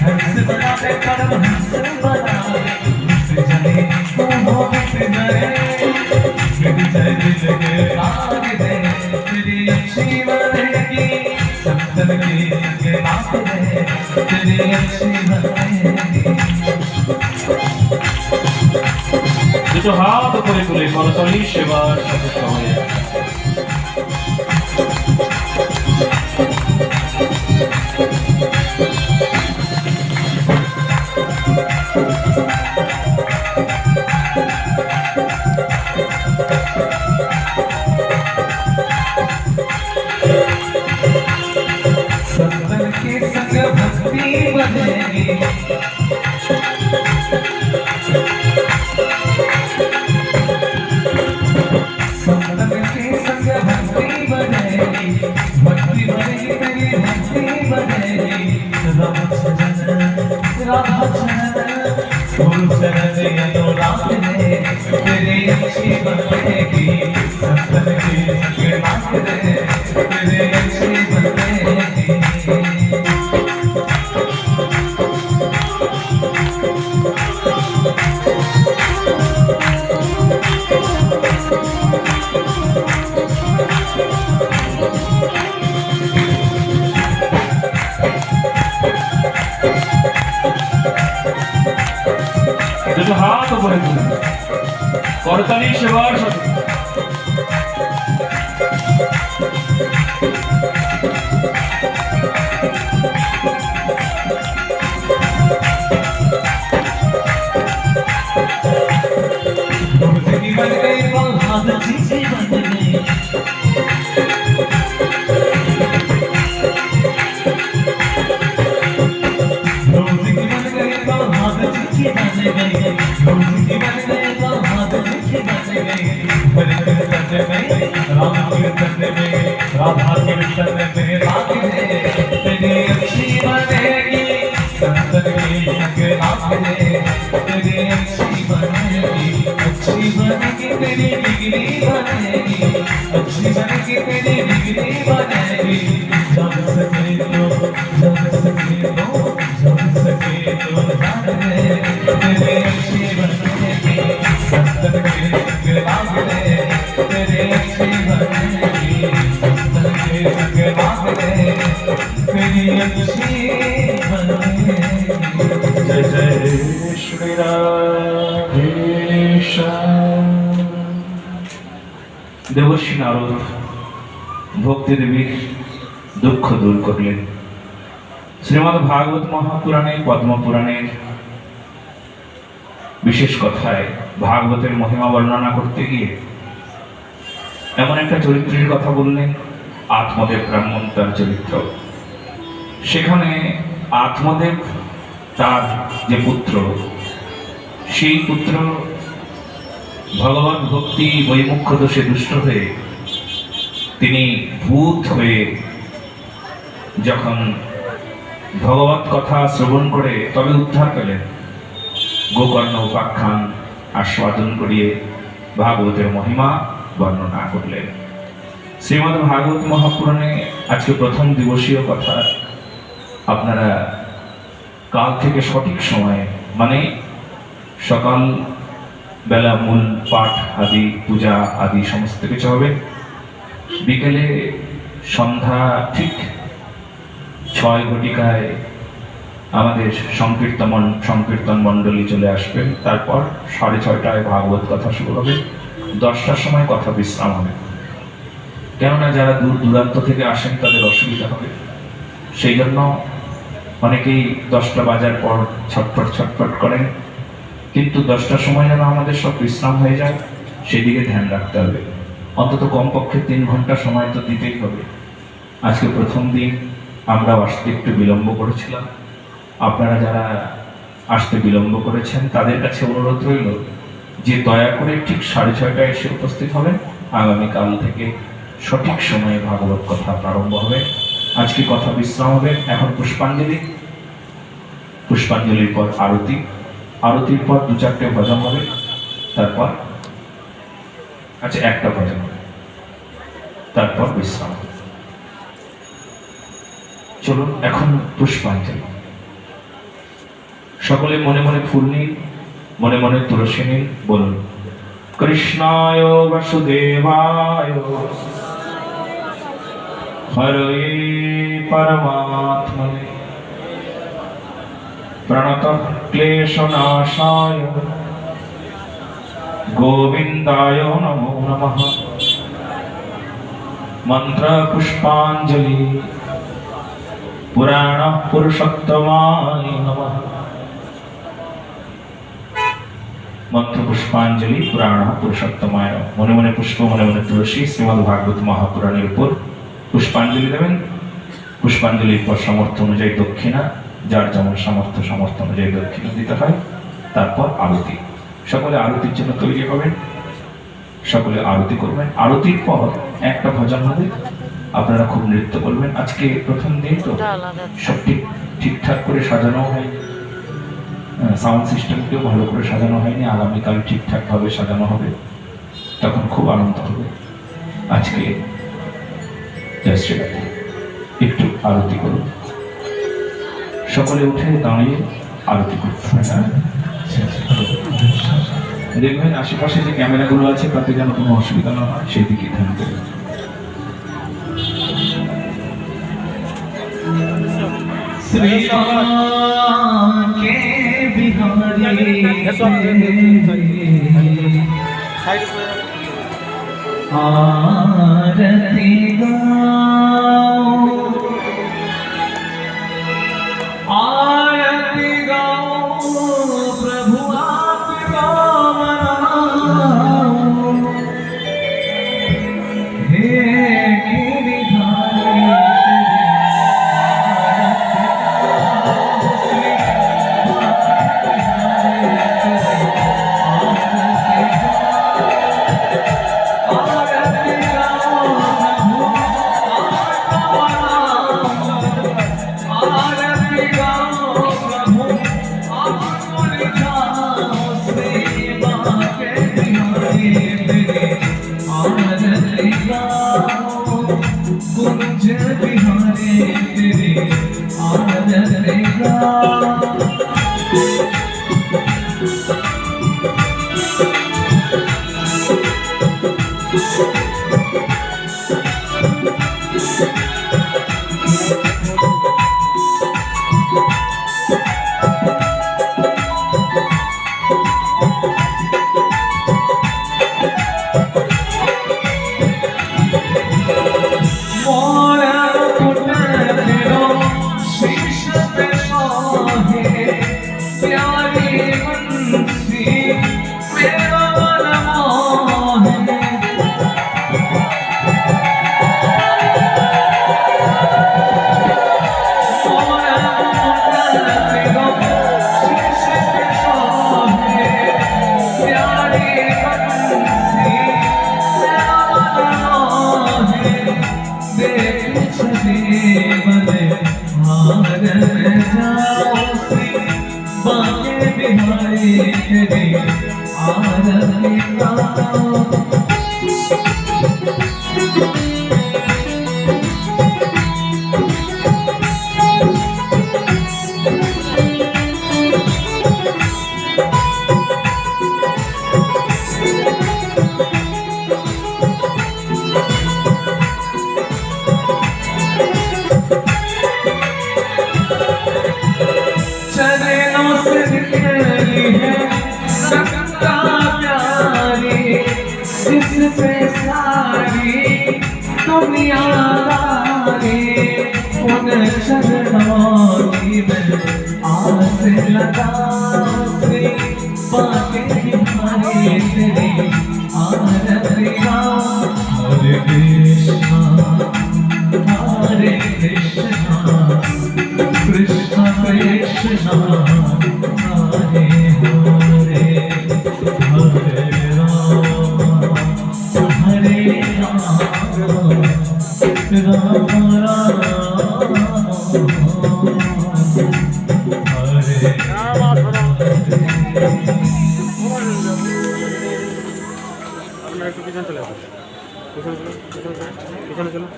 हंस बना दे करम हंस बना दे मिट जाए वो मिट जाए दिल के लाग दे तेरी अच्छी बनेगी सत्तर के संग नाच दे तेरी अच्छी बनेगी দুটো হাত উপরে তুলে করতালি সেবার সাথে সবাই सत्तर के संग भक्ति बनेगी भक्ति बनेगी तेरी भक्ति बनेगी राधा चरण फूल चरण अनुराग दे तेरी अच्छी बनेगी सत्तर की संग नाच दे तेरी अच्छी बनेगी দুটো হাত উপরে তুলে করতালি সেবার সাথে जिंदगी बन गई बल्हाद जिंदगी बन गई जिंदगी बन गई बल्हाद जिंदगी बन गई जिंदगी बन गई बल्हाद जिंदगी बन गई हरे कीर्तन में राम कीर्तन में राधा कीर्तन में राग दे तेरी अच्छी बनेगी सत्तर की संग नाच दे तेरी अच्छी बनेगी तेरी डिग्री बनेगी अच्छी बनेगी तेरी डिग्री बनेगी जब सके तो जान दे तेरी अच्छी बनेगी सत्तर के संग नाच दे तेरी अच्छी बनेगी सत्तर के संग नाच दे तेरी अच्छी बनेगी जय जय श्री राधे দেবর্ষী নারদ ভক্তি দেবীর দুঃখ দূর করলেন। শ্রীমদ্ ভাগবত মহাপুরাণে পদ্মপুরাণের বিশেষ কথায় ভাগবতের মহিমা বর্ণনা করতে গিয়ে এমন একটা চরিত্রের কথা বললেন, আত্মদেব ব্রাহ্মণ তার চরিত্র। সেখানে আত্মদেব তার যে পুত্র, সেই পুত্র ভগবান ভক্তি বৈমুখ্য দোষে দুষ্ট হয়ে তিনি ভূত হয়ে যখন ভগবত কথা শ্রবণ করে তবে উদ্ধার পেলেন, গোকর্ণ উপাখ্যান আস্বাদন করিয়ে ভাগবতের মহিমা বর্ণনা করলেন। শ্রীমদ্ ভাগবত মহাপুরাণে আজকে প্রথম দিবসীয় কথা আপনারা কাল থেকে সঠিক সময়ে মানে সকাল বেলা মূল পাঠ আদি পূজা আদি সমস্ত কিছু হবে, বিকেলে সন্ধ্যা ঠিক 6 ঘটিকায় আমাদের সংকীর্তন মণ্ডলী চলে আসবেন। তারপর 6:30টায় ভাগবত কথা শুরু হবে, 10টার সময় কথা বিশ্রাম হবে। কেননা যারা দূর দূরান্ত থেকে আসেন তাদের অসুবিধা হবে, সেই জন্য অনেকেই 10টা বাজার পর ছটফট করেন, কিন্তু 10টার সময় যেন আমাদের সব বিশ্রাম হয়ে যায় সেদিকে ধ্যান রাখতে হবে। অন্তত কমপক্ষে 3 ঘন্টা সময় তো দিতেই হবে। আজকে প্রথম দিন আমরা আসতে একটু বিলম্ব করেছিলাম, আপনারা যারা আসতে বিলম্ব করেছেন তাদের কাছে অনুরোধ রইল যে দয়া করে ঠিক 6:30টায় এসে উপস্থিত হবেন। আগামীকাল থেকে সঠিক সময়ে ভাগবত কথা প্রারম্ভ হবে। আজকে কথা বিশ্রাম হবে। এখন পুষ্পাঞ্জলির পর আরতির পর 2-4টে ভজন হবে, তারপর একটা ভজন হবে, তারপর বিশ্রাম। চলুন এখন পুষ্পাঞ্জলি। সকলে মনে মনে ফুল নিন, মনে মনে তুলসী নিন, বলুন কৃষ্ণায় বাসুদেবায় হরে পরমাত্মনে প্রণতঃ ক্লেশনাশায় গোবিন্দায় নমো নমঃ। मंत्र पुष्पांजलि पुराण पुरुषोत्तमाय नमः। मंत्र पुष्पांजलि पुराण पुरुषोत्तमाय। मने मने पुष्प मने मने तुलसी श्रीमद् भागवत महापुराणের উপর पुष्पांजलि দেবেন। पुष्पांजलिর পর সামর্থ্য অনুযায়ী দক্ষিণা, যার যেমন সামর্থ্য অনুযায়ী দক্ষিণা দিতে হয়। তারপর আরতি। সকলে আরতির জন্য তৈরি হবেন, সকলে আরতি করবেন। আরতির পর একটা ভজন হবে, আপনারা খুব নৃত্য করবেন। আজকে প্রথম দিন তো সব ঠিকঠাক করে সাজানো হয়নি, সাউন্ড সিস্টেমকেও ভালো করে সাজানো হয়নি। আগামীকাল ঠিকঠাক ভাবে সাজানো হবে, তখন খুব আনন্দ হবে। আজকে জয় শ্রী রাধে। একটু আরতি করুন, সকলে উঠে দাঁড়িয়ে আরতি করতে হবে। দেখবেন আশেপাশে যে ক্যামেরাগুলো আছে তাতে যেন কোনো অসুবিধা না হয়, সেই দিকে ধ্যান দেবেন। श्री के बिहारी आरती गाओ, आरती गाओ प्रभु आपको मनाओ। हे गिरिधारी कुंज बिहारी तेरी आरती गाओ। चलो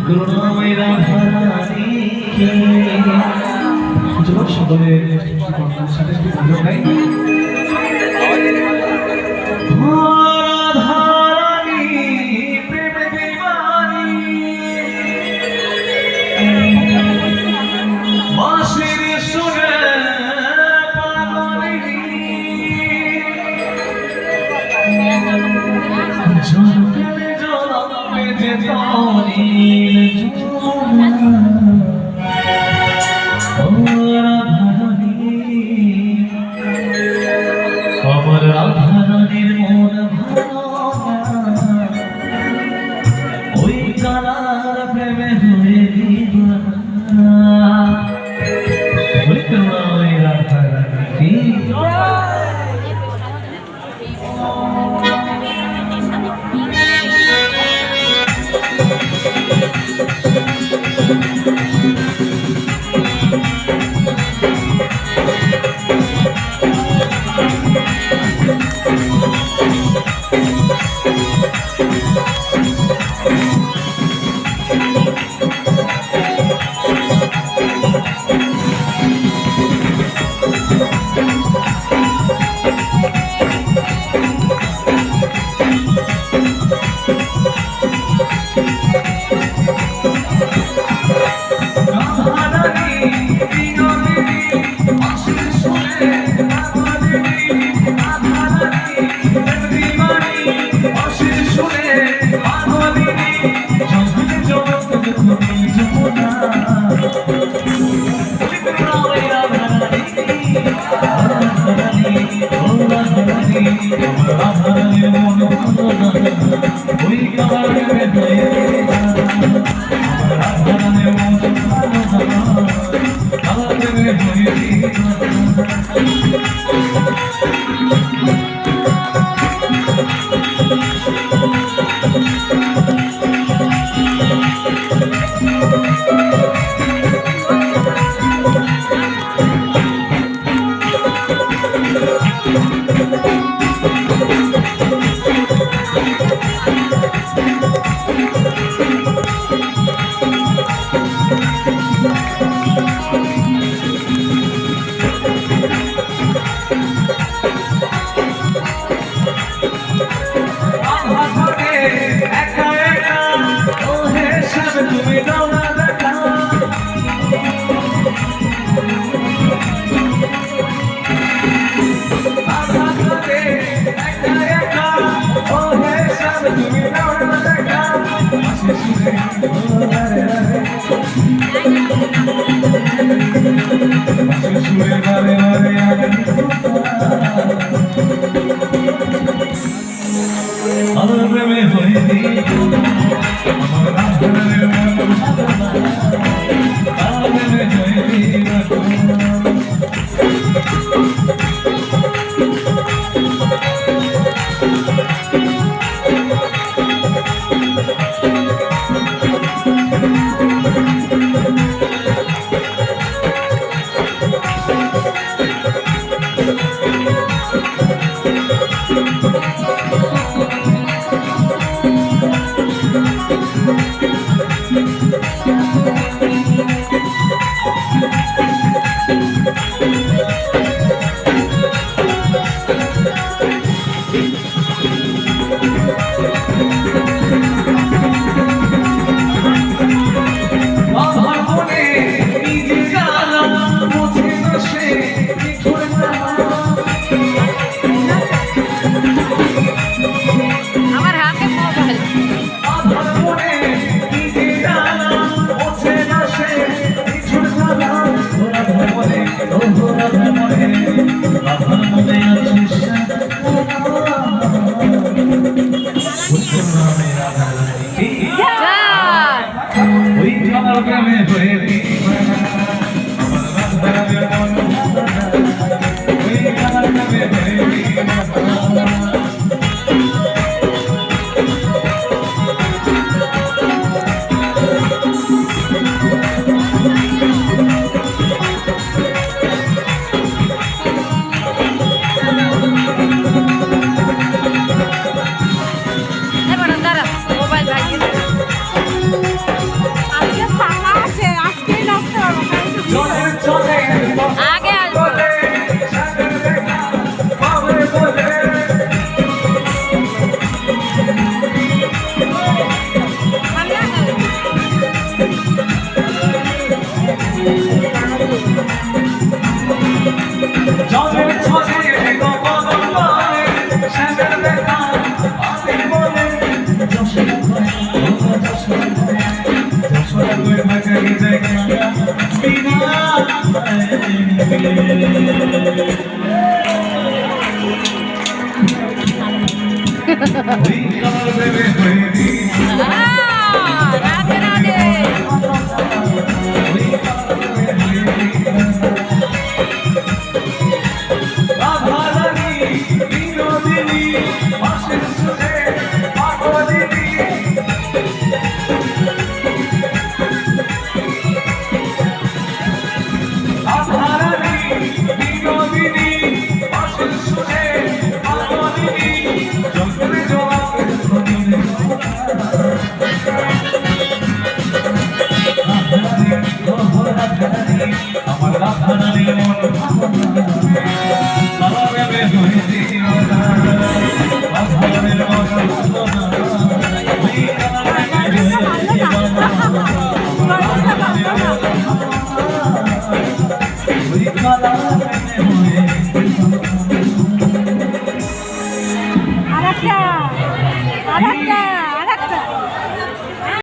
করুণাময় রাধারানী চলো সকলে সাথে সাথে গান গাই। রাধারানী প্রেম দিবানী বাঁশির সুরে পাগলিনী জনমে জনমে যে তনীল যমুনা ও রাধারানী আমার রাধারানীর মন ভালো ওই কালার প্রেমে হয়ে দিবানা ওই তোমায় রাধারানী Oh,